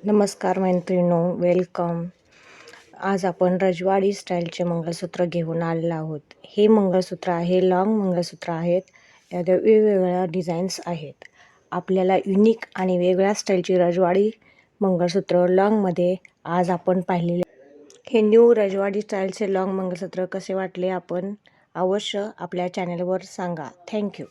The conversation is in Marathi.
नमस्कार मैत्रिणींनो, वेलकम. आज आपण रजवाडी स्टाईलचे मंगळसूत्र घेऊन आलेलो आहोत. हे मंगळसूत्र आहे, लॉंग मंगळसूत्र आहेत. यात वेगवेगळ्या डिझाईन्स आहेत. आपल्याला युनिक आणि वेगळ्या स्टाईलची रजवाडी मंगळसूत्र लॉंगमध्ये आज आपण पाहिलेले. हे न्यू रजवाडी स्टाईलचे लॉंग मंगळसूत्र कसे वाटले आपण अवश्य आपल्या चॅनलवर सांगा. थँक्यू.